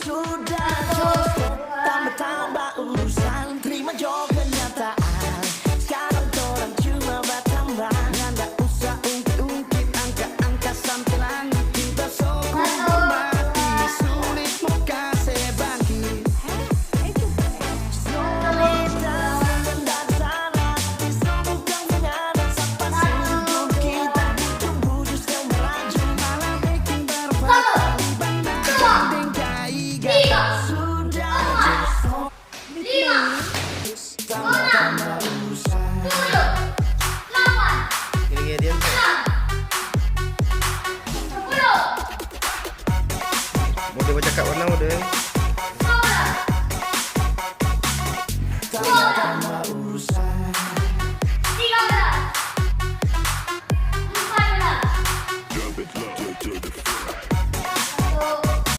Sudah tambah-tambah urusan, terima jawab kenyataan. Sekarang orang cuma bertambah, nggak usah ungkit-ungkit angka-angka sampai langit. Kita sokong mati, sulit muka saya bangkit. Solidar dan sana, disebutkan dengan sapa sebelum kita bertumbuh justru melaju, malah bikin berfatal di bandar gandeng gaiga. Sudah tambah-tambah urusan. Gini-gini diam. Mau dia baca kat warna mau dia.